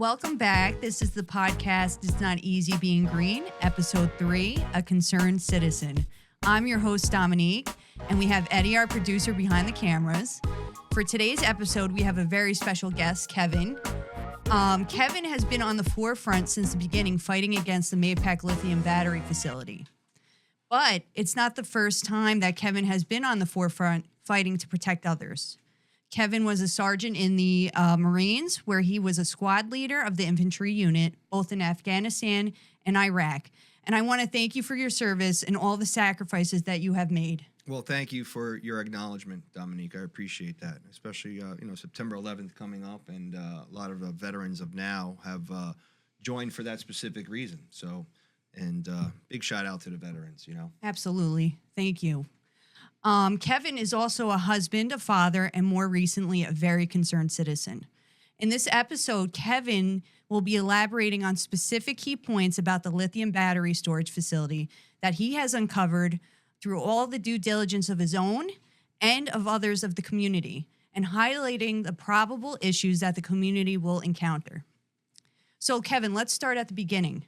Welcome back. This is the podcast, It's Not Easy Being Green, episode 3, A Concerned Citizen. I'm your host, Dominique, and we have Eddie, our producer, behind the cameras. For today's episode, we have a very special guest, Kevin. Kevin has been on the forefront since the beginning, fighting against the Mapac Lithium battery facility. But it's not the first time that Kevin has been on the forefront fighting to protect others. Kevin was a sergeant in the Marines, where he was a squad leader of the infantry unit, both in Afghanistan and Iraq. And I want to thank you for your service and all the sacrifices that you have made. Well, thank you for your acknowledgement, Dominique. I appreciate that, especially, September 11th coming up, and a lot of veterans of now have joined for that specific reason. So, and big shout out to the veterans, Absolutely. Thank you. Kevin is also a husband, a father, and more recently, a very concerned citizen. In this episode, Kevin will be elaborating on specific key points about the lithium battery storage facility that he has uncovered through all the due diligence of his own and of others of the community, and highlighting the probable issues that the community will encounter. So, Kevin, let's start at the beginning.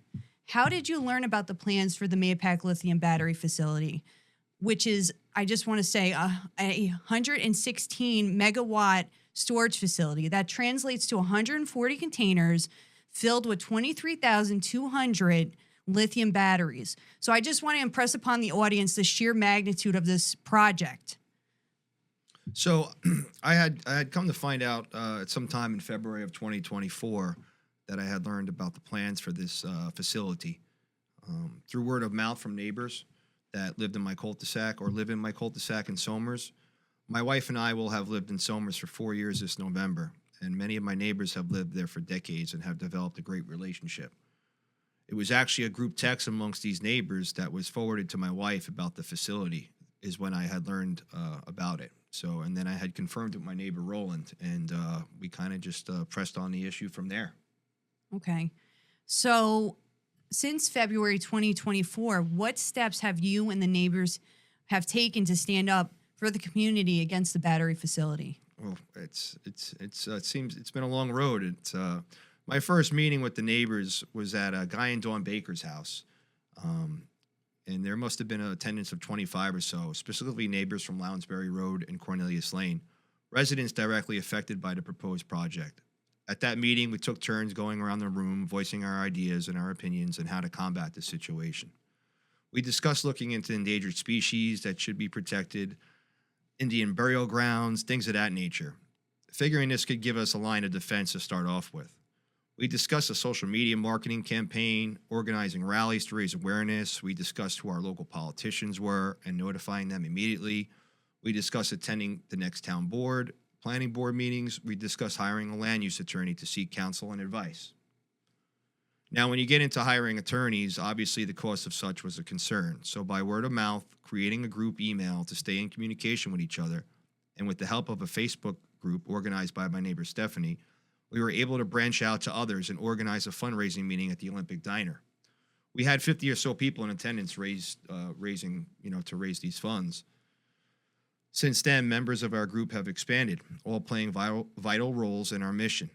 How did you learn about the plans for the Mapac lithium battery facility, which is, I just want to say, a 116 megawatt storage facility that translates to 140 containers filled with 23,200 lithium batteries? So I just want to impress upon the audience the sheer magnitude of this project. So I had come to find out at some time in February of 2024 that I had learned about the plans for this facility through word of mouth from neighbors that lived in my cul-de-sac or live in my cul-de-sac in Somers. My wife and I will have lived in Somers for 4 years this November, and many of my neighbors have lived there for decades and have developed a great relationship. It was actually a group text amongst these neighbors that was forwarded to my wife about the facility is when I had learned about it. So, and then I had confirmed with my neighbor Roland, and we kind of just pressed on the issue from there. Okay. So since February 2024, what steps have you and the neighbors have taken to stand up for the community against the battery facility? Well, it seems it's been a long road. It's my first meeting with the neighbors was at a Guy and Dawn Baker's house, and there must have been an attendance of 25 or so, specifically neighbors from Lounsbury Road and Cornelius Lane, residents directly affected by the proposed project. At that meeting, we took turns going around the room, voicing our ideas and our opinions on how to combat the situation. We discussed looking into endangered species that should be protected, Indian burial grounds, things of that nature, figuring this could give us a line of defense to start off with. We discussed a social media marketing campaign, organizing rallies to raise awareness. We discussed who our local politicians were and notifying them immediately. We discussed attending the next town board, planning board meetings. We discussed hiring a land use attorney to seek counsel and advice. Now, when you get into hiring attorneys, obviously the cost of such was a concern. So by word of mouth, creating a group email to stay in communication with each other, and with the help of a Facebook group organized by my neighbor Stephanie, we were able to branch out to others and organize a fundraising meeting at the Olympic Diner. We had 50 or so people in attendance to raise these funds. Since then, members of our group have expanded, all playing vital roles in our mission.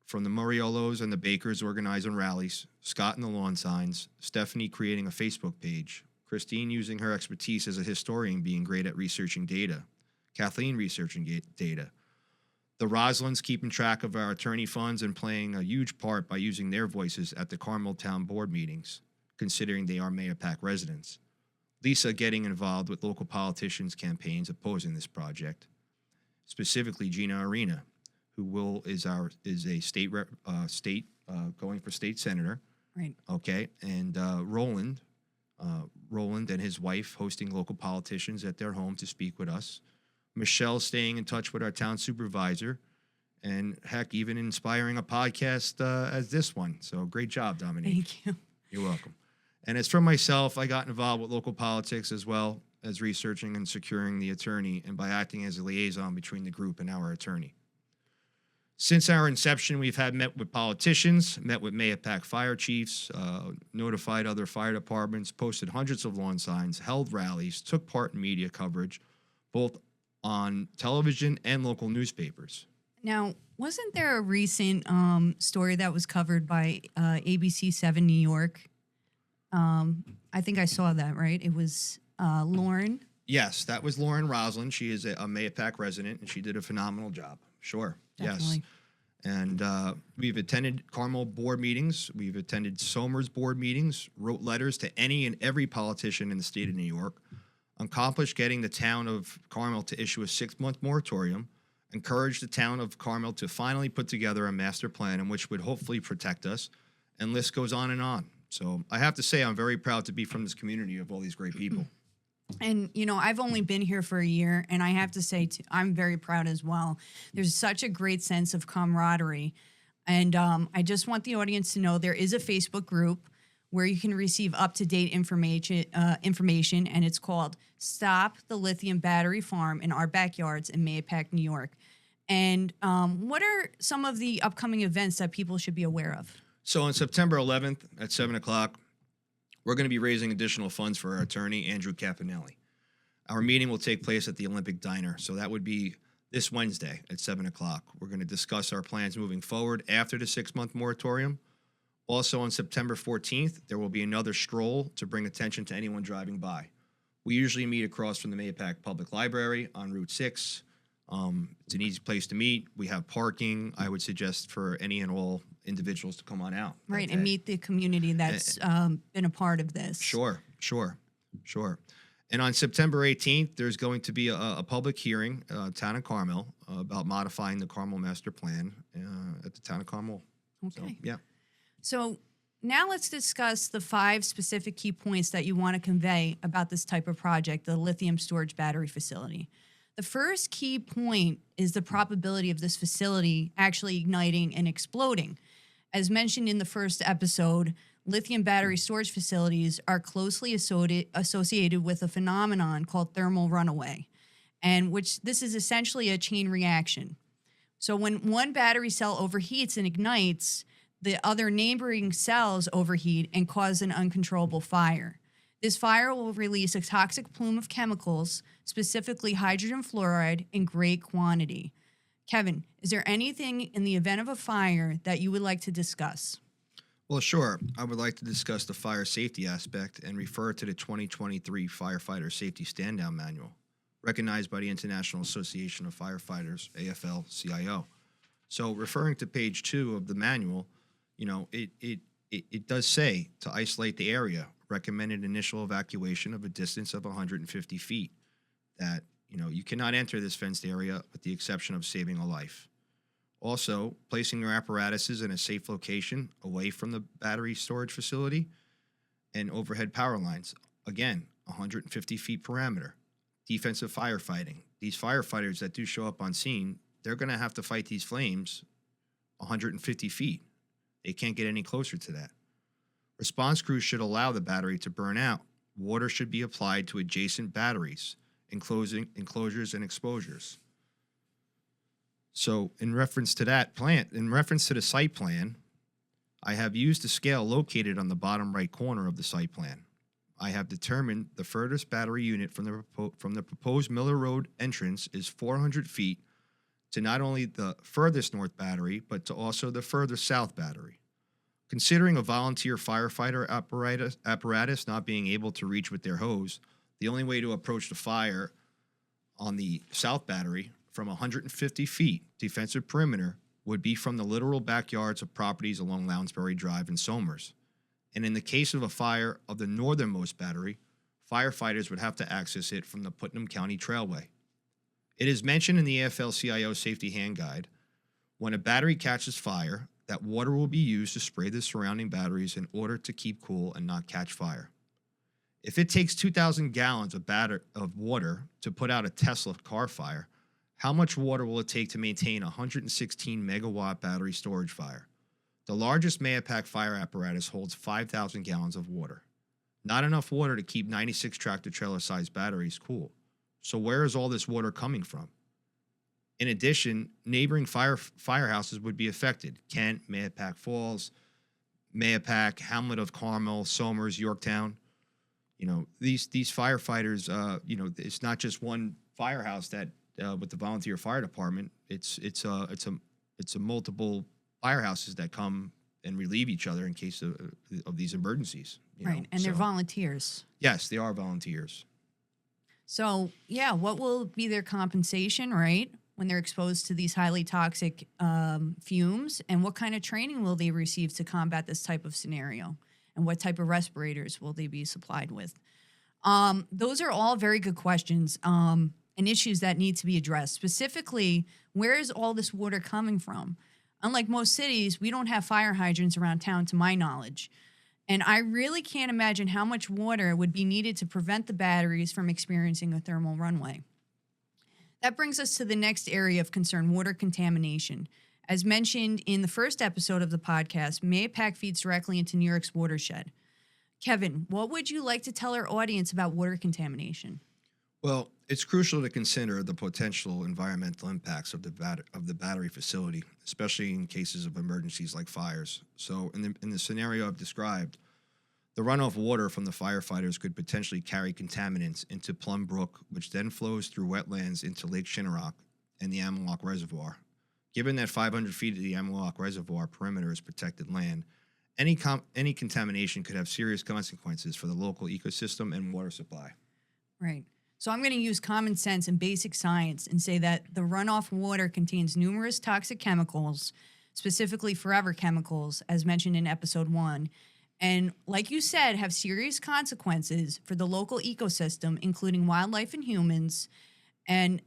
From the Moriolos and the Bakers organizing rallies, Scott and the lawn signs, Stephanie creating a Facebook page, Christine using her expertise as a historian being great at researching data, Kathleen researching data, the Roslins keeping track of our attorney funds and playing a huge part by using their voices at the Carmel Town Board meetings, considering they are Mapac residents. Lisa getting involved with local politicians' campaigns opposing this project, specifically Gina Arena, who is a state going for state senator. Right. Okay, and Roland and his wife hosting local politicians at their home to speak with us. Michelle staying in touch with our town supervisor, and heck, even inspiring a podcast as this one. So great job, Dominique. Thank you. You're welcome. And as for myself, I got involved with local politics as well as researching and securing the attorney and by acting as a liaison between the group and our attorney. Since our inception, we've met with politicians, met with Mapac fire chiefs, notified other fire departments, posted hundreds of lawn signs, held rallies, took part in media coverage, both on television and local newspapers. Now, wasn't there a recent story that was covered by ABC 7 New York? I think I saw that, right? It was Lauren. Yes, that was Lauren Roslin. She is a Mayapack resident, and she did a phenomenal job. Sure. Yes. Definitely. And we've attended Carmel board meetings. We've attended Somers board meetings, wrote letters to any and every politician in the state of New York, accomplished getting the town of Carmel to issue a 6-month moratorium, encouraged the town of Carmel to finally put together a master plan in which would hopefully protect us, and list goes on and on. So I have to say I'm very proud to be from this community of all these great people. And, I've only been here for a year, and I have to say, I'm very proud as well. There's such a great sense of camaraderie. And I just want the audience to know there is a Facebook group where you can receive up-to-date information, and it's called Stop the Lithium Battery Farm in Our Backyards in Mayapack, New York. And what are some of the upcoming events that people should be aware of? So on September 11th at 7 o'clock, we're going to be raising additional funds for our attorney, Andrew Caponelli. Our meeting will take place at the Olympic Diner, so that would be this Wednesday at 7 o'clock. We're going to discuss our plans moving forward after the 6-month moratorium. Also on September 14th, there will be another stroll to bring attention to anyone driving by. We usually meet across from the Mayapack Public Library on Route 6. It's an easy place to meet. We have parking. I would suggest for any and all individuals to come on out. Right, and meet the community that's been a part of this. Sure. And on September 18th, there's going to be a public hearing, Town of Carmel, about modifying the Carmel Master Plan at the Town of Carmel. Okay. So, yeah. So now let's discuss the 5 specific key points that you want to convey about this type of project, the lithium storage battery facility. The first key point is the probability of this facility actually igniting and exploding. As mentioned in the first episode, lithium battery storage facilities are closely associated with a phenomenon called thermal runaway, and which this is essentially a chain reaction. So when one battery cell overheats and ignites, the other neighboring cells overheat and cause an uncontrollable fire. This fire will release a toxic plume of chemicals, specifically hydrogen fluoride, in great quantity. Kevin, is there anything in the event of a fire that you would like to discuss? Well, sure. I would like to discuss the fire safety aspect and refer to the 2023 Firefighter Safety Stand-Down Manual, recognized by the International Association of Firefighters, AFL-CIO. So referring to page 2 of the manual, it does say to isolate the area, recommended initial evacuation of a distance of 150 feet, that, you cannot enter this fenced area with the exception of saving a life. Also, placing your apparatuses in a safe location away from the battery storage facility and overhead power lines. Again, 150 feet parameter. Defensive firefighting. These firefighters that do show up on scene, they're going to have to fight these flames 150 feet. They can't get any closer to that. Response crews should allow the battery to burn out. Water should be applied to adjacent batteries, enclosures, and exposures. So in reference to the site plan, I have used the scale located on the bottom right corner of the site plan. I have determined the furthest battery unit from the proposed Miller Road entrance is 400 feet to not only the furthest north battery, but to also the furthest south battery. Considering a volunteer firefighter apparatus not being able to reach with their hose, the only way to approach the fire on the south battery from 150 feet defensive perimeter would be from the literal backyards of properties along Lounsbury Drive and Somers. And in the case of a fire of the northernmost battery, firefighters would have to access it from the Putnam County Trailway. It is mentioned in the AFL-CIO Safety Hand Guide, when a battery catches fire, that water will be used to spray the surrounding batteries in order to keep cool and not catch fire. If it takes 2,000 gallons of water to put out a Tesla car fire, how much water will it take to maintain a 116 megawatt battery storage fire? The largest Mayapack fire apparatus holds 5,000 gallons of water. Not enough water to keep 96 tractor trailer sized batteries cool. So where is all this water coming from? In addition, neighboring firehouses would be affected. Kent, Mayapack Falls, Mayapack, Hamlet of Carmel, Somers, Yorktown. These firefighters, it's not just one firehouse that with the volunteer fire department, it's a multiple firehouses that come and relieve each other in case of these emergencies. Right. And they're volunteers. Yes, they are volunteers. So, yeah, what will be their compensation, right, when they're exposed to these highly toxic fumes? And what kind of training will they receive to combat this type of scenario? And what type of respirators will they be supplied with? Those are all very good questions and issues that need to be addressed. Specifically, where is all this water coming from? Unlike most cities, we don't have fire hydrants around town, to my knowledge. And I really can't imagine how much water would be needed to prevent the batteries from experiencing a thermal runaway. That brings us to the next area of concern, water contamination. As mentioned in the first episode of the podcast, Mahopac feeds directly into New York's watershed. Kevin, what would you like to tell our audience about water contamination? Well, it's crucial to consider the potential environmental impacts of the battery facility, especially in cases of emergencies like fires. So, in the scenario I've described, the runoff water from the firefighters could potentially carry contaminants into Plum Brook, which then flows through wetlands into Lake Shinnerock and the Amlock Reservoir. Given that 500 feet of the Amlock Reservoir perimeter is protected land, any contamination could have serious consequences for the local ecosystem and water supply. Right. So I'm going to use common sense and basic science and say that the runoff water contains numerous toxic chemicals, specifically forever chemicals, as mentioned in episode 1. And like you said, have serious consequences for the local ecosystem, including wildlife and humans. And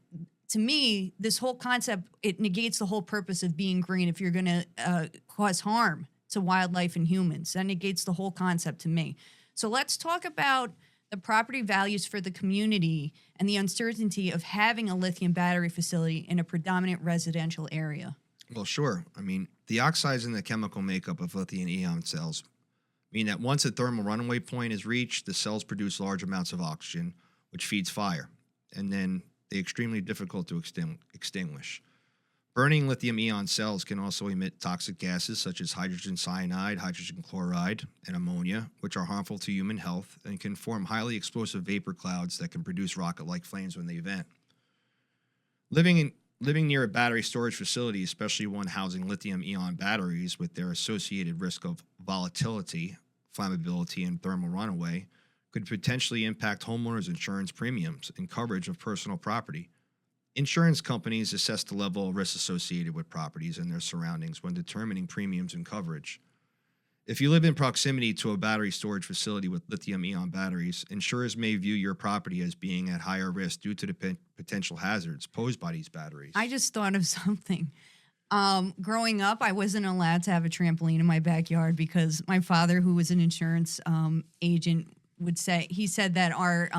to me, this whole concept, it negates the whole purpose of being green. If you're going to cause harm to wildlife and humans, that negates the whole concept to me. So let's talk about the property values for the community and the uncertainty of having a lithium battery facility in a predominant residential area. Well, sure. I mean, the oxides in the chemical makeup of lithium-ion cells mean that once a thermal runaway point is reached, the cells produce large amounts of oxygen, which feeds fire, and then they're extremely difficult to extinguish. Burning lithium-ion cells can also emit toxic gases such as hydrogen cyanide, hydrogen chloride, and ammonia, which are harmful to human health and can form highly explosive vapor clouds that can produce rocket-like flames when they vent. Living near a battery storage facility, especially one housing lithium-ion batteries with their associated risk of volatility, flammability, and thermal runaway, could potentially impact homeowners' insurance premiums and coverage of personal property. Insurance companies assess the level of risk associated with properties and their surroundings when determining premiums and coverage. If you live in proximity to a battery storage facility with lithium-ion batteries, insurers may view your property as being at higher risk due to the potential hazards posed by these batteries. I just thought of something. Growing up, I wasn't allowed to have a trampoline in my backyard because my father, who was an insurance agent, he said that our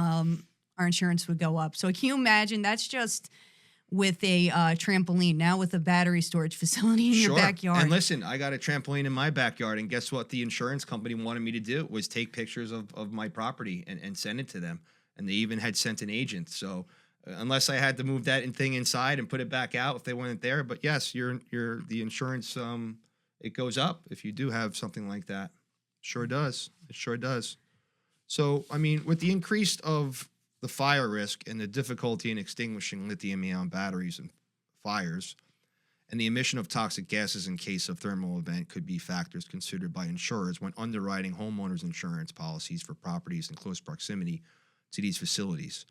insurance would go up. So can you imagine? That's just with a trampoline. Now with a battery storage facility in your backyard. And listen, I got a trampoline in my backyard, and guess what the insurance company wanted me to do was take pictures of my property and send it to them. And they even had sent an agent. So unless I had to move that thing inside and put it back out if they weren't there. But yes, you're the insurance, it goes up if you do have something like that. Sure does. It sure does. So, I mean, with the increase of the fire risk and the difficulty in extinguishing lithium-ion batteries and fires, and the emission of toxic gases in case of thermal event could be factors considered by insurers when underwriting homeowners insurance policies for properties in close proximity to these facilities.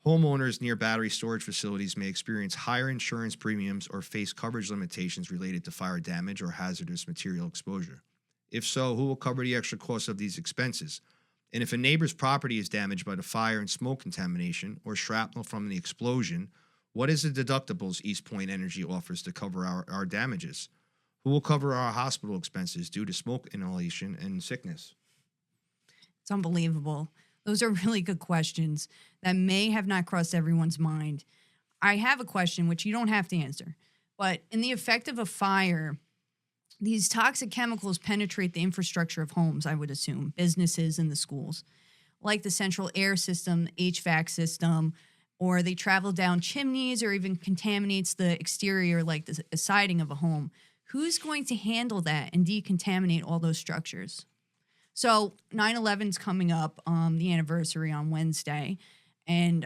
Homeowners near battery storage facilities may experience higher insurance premiums or face coverage limitations related to fire damage or hazardous material exposure. If so, who will cover the extra costs of these expenses? And if a neighbor's property is damaged by the fire and smoke contamination or shrapnel from the explosion, what is the deductibles East Point Energy offers to cover our damages? Who will cover our hospital expenses due to smoke inhalation and sickness? It's unbelievable. Those are really good questions that may have not crossed everyone's mind. I have a question which you don't have to answer, but in the effect of a fire, these toxic chemicals penetrate the infrastructure of homes, I would assume, businesses and the schools, like the central air system, HVAC system, or they travel down chimneys or even contaminates the exterior, like the siding of a home. Who's going to handle that and decontaminate all those structures? So 9/11's coming up, the anniversary on Wednesday, and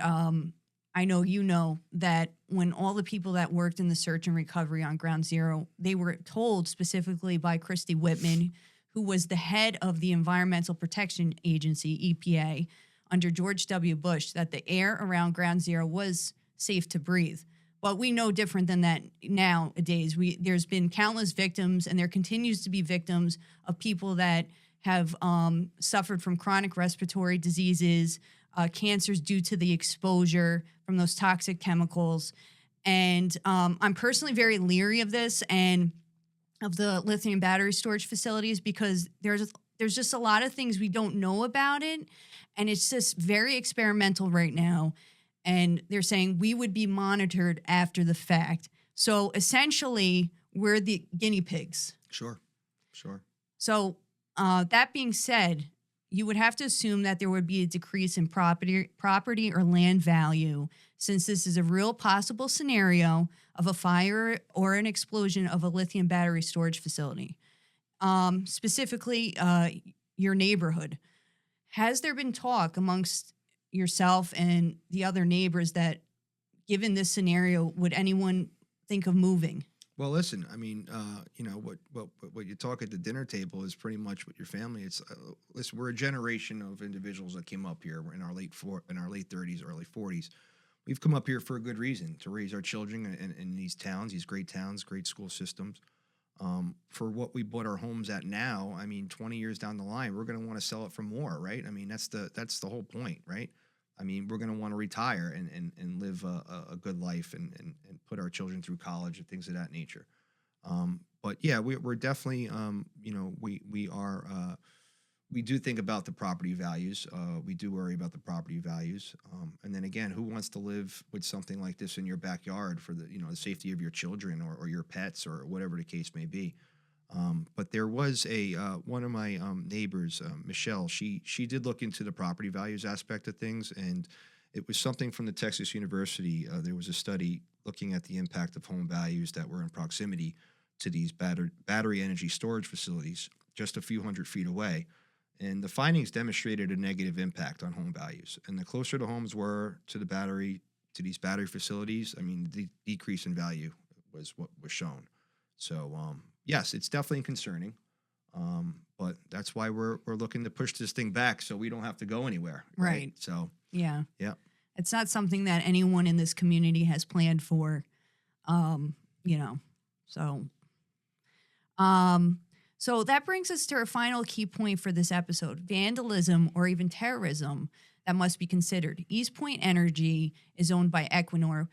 I know you know that when all the people that worked in the search and recovery on Ground Zero, they were told specifically by Christy Whitman, who was the head of the Environmental Protection Agency, EPA, under George W. Bush, that the air around Ground Zero was safe to breathe. But we know different than that nowadays. There's been countless victims, and there continues to be victims of people that have suffered from chronic respiratory diseases, cancers due to the exposure from those toxic chemicals. And I'm personally very leery of this and of the lithium battery storage facilities because there's just a lot of things we don't know about it. And it's just very experimental right now. And they're saying we would be monitored after the fact. So essentially, we're the guinea pigs. Sure. So that being said, you would have to assume that there would be a decrease in property or land value, since this is a real possible scenario of a fire or an explosion of a lithium battery storage facility. Specifically, your neighborhood. Has there been talk amongst yourself and the other neighbors that, given this scenario, would anyone think of moving? Well, listen, I mean, what you talk at the dinner table is pretty much what your family. It's listen, we're a generation of individuals that came up here in our late 30s, early 40s. We've come up here for a good reason, to raise our children in these towns, these great towns, great school systems. For what we bought our homes at now, I mean, 20 years down the line, we're going to want to sell it for more, right? I mean, that's the whole point, right? I mean, we're going to want to retire and live a good life and put our children through college and things of that nature. But yeah, we're definitely, we do think about the property values. We do worry about the property values. And then again, who wants to live with something like this in your backyard for the safety of your children or your pets or whatever the case may be? But there was one of my neighbors, Michelle. She did look into the property values aspect of things, and it was something from the Texas University. There was a study looking at the impact of home values that were in proximity to these battery energy storage facilities, just a few hundred feet away, and the findings demonstrated a negative impact on home values. And the closer the homes were to these battery facilities, I mean, the decrease in value was what was shown. So, yes, it's definitely concerning, but that's why we're looking to push this thing back so we don't have to go anywhere. Right. So, yeah. Yeah. It's not something that anyone in this community has planned for, so. So that brings us to our final key point for this episode: vandalism or even terrorism that must be considered. East Point Energy is owned by Equinor,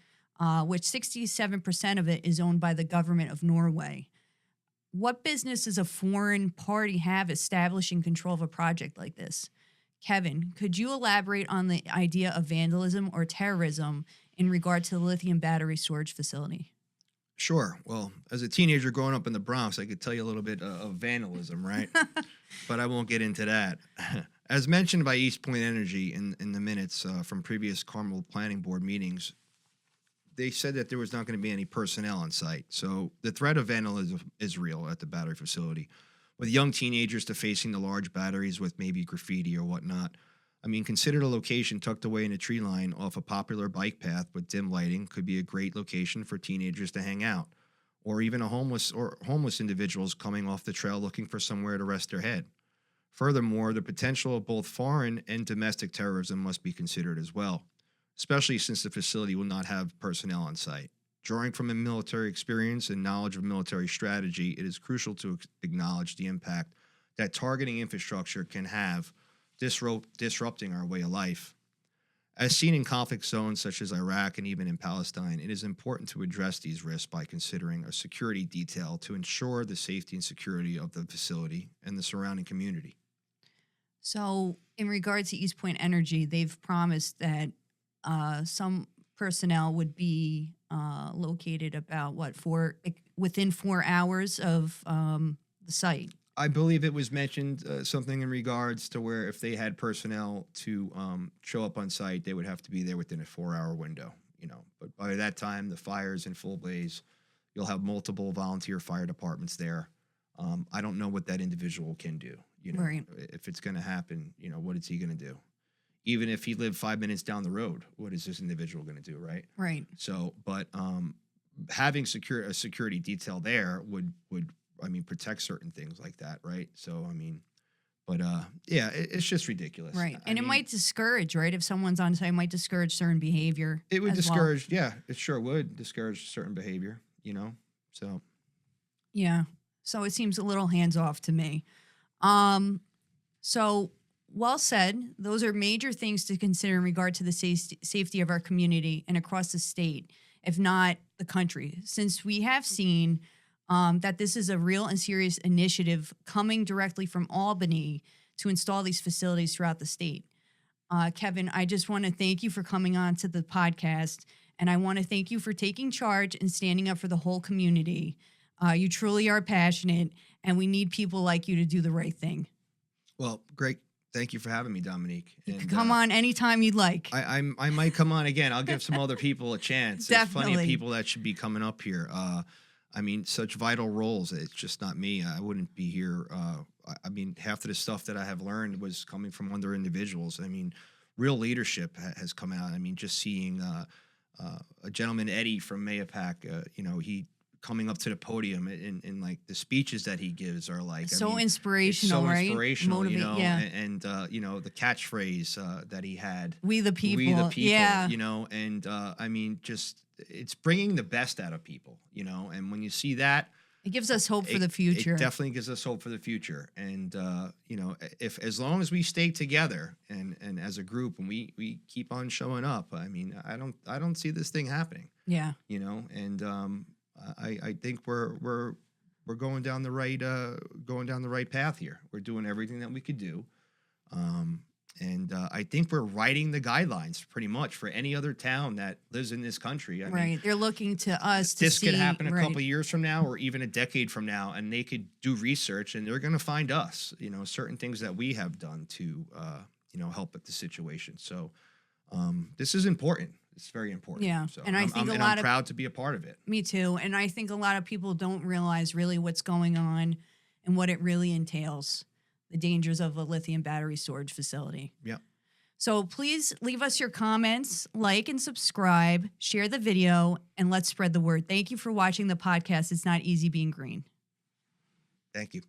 which 67% of it is owned by the government of Norway. What business does a foreign party have establishing control of a project like this? Kevin, could you elaborate on the idea of vandalism or terrorism in regard to the lithium battery storage facility? Sure. Well, as a teenager growing up in the Bronx, I could tell you a little bit of vandalism, right? But I won't get into that. As mentioned by East Point Energy in the minutes from previous Carmel Planning Board meetings, they said that there was not going to be any personnel on site. So the threat of vandalism is real at the battery facility, with young teenagers defacing the large batteries with maybe graffiti or whatnot. I mean, consider a location tucked away in a tree line off a popular bike path with dim lighting could be a great location for teenagers to hang out, or even homeless individuals coming off the trail looking for somewhere to rest their head. Furthermore, the potential of both foreign and domestic terrorism must be considered as well, especially since the facility will not have personnel on site. Drawing from a military experience and knowledge of military strategy, it is crucial to acknowledge the impact that targeting infrastructure can have, disrupting our way of life. As seen in conflict zones such as Iraq and even in Palestine, it is important to address these risks by considering a security detail to ensure the safety and security of the facility and the surrounding community. So, in regards to East Point Energy, they've promised that some personnel would be located about within 4 hours of the site. I believe it was mentioned something in regards to where if they had personnel to show up on site, they would have to be there within a 4-hour window. But by that time, the fire's in full blaze. You'll have multiple volunteer fire departments there. I don't know what that individual can do. Right. If it's going to happen, what is he going to do? even if he lived 5 minutes down the road, what is this individual going to do, right? Right. So, but having a security detail there would I mean, protect certain things like that, right? So, I mean, but yeah, it's just ridiculous. Right. I And it mean, might discourage, right? If someone's on site, it might discourage certain behavior. it would as well. discourage, yeah, it sure would discourage certain behavior, you know? So, Yeah. So it seems a little hands off to me. So well said. Those are major things to consider in regard to the safety of our community and across the state, if not the country, since we have seen that this is a real and serious initiative coming directly from Albany to install these facilities throughout the state. Kevin, I just want to thank you for coming on to the podcast, and I want to thank you for taking charge and standing up for the whole community. You truly are passionate, and we need people like you to do the right thing. well, great. Thank you for having me, Dominique. You can And, come on anytime you'd like. I might come on again. I'll give some other people a chance. There's plenty of Definitely. people that should be coming up here. I mean, such vital roles. It's just not me. I wouldn't be here. I mean, half of the stuff that I have learned was coming from other individuals. I mean, real leadership has come out. I mean, just seeing a gentleman, Eddie from Mayapack, you know, he coming up to the podium and like the speeches that he gives are like So I mean, inspirational, it's so right? inspirational, you know, yeah. and you know, the catchphrase that he had, We the people. "We the people," Yeah. you know, and I mean, just it's bringing the best out of people, you know, and when you see that, It gives us hope for the future. it definitely gives us hope for the future, and you know, if as long as we stay together and as a group and we keep on showing up, I mean, I don't see this thing happening, Yeah. you know, and I think we're going down the right path here. We're doing everything that we could do, and I think we're writing the guidelines pretty much for any other town that lives in this country. I mean, Right. They're looking to us to this see. could happen a right. couple years from now, or even a decade from now, and they could do research and they're going to find us. You know, certain things that we have done to you know, help with the situation. So this is important. It's very important. Yeah, So, and I think a lot I'm of- proud to be a part of it. Me too. And I think a lot of people don't realize really what's going on and what it really entails, the dangers of a lithium battery storage facility. Yeah. So please leave us your comments, like and subscribe, share the video, and let's spread the word. Thank you for watching the podcast. It's not easy being green. Thank you.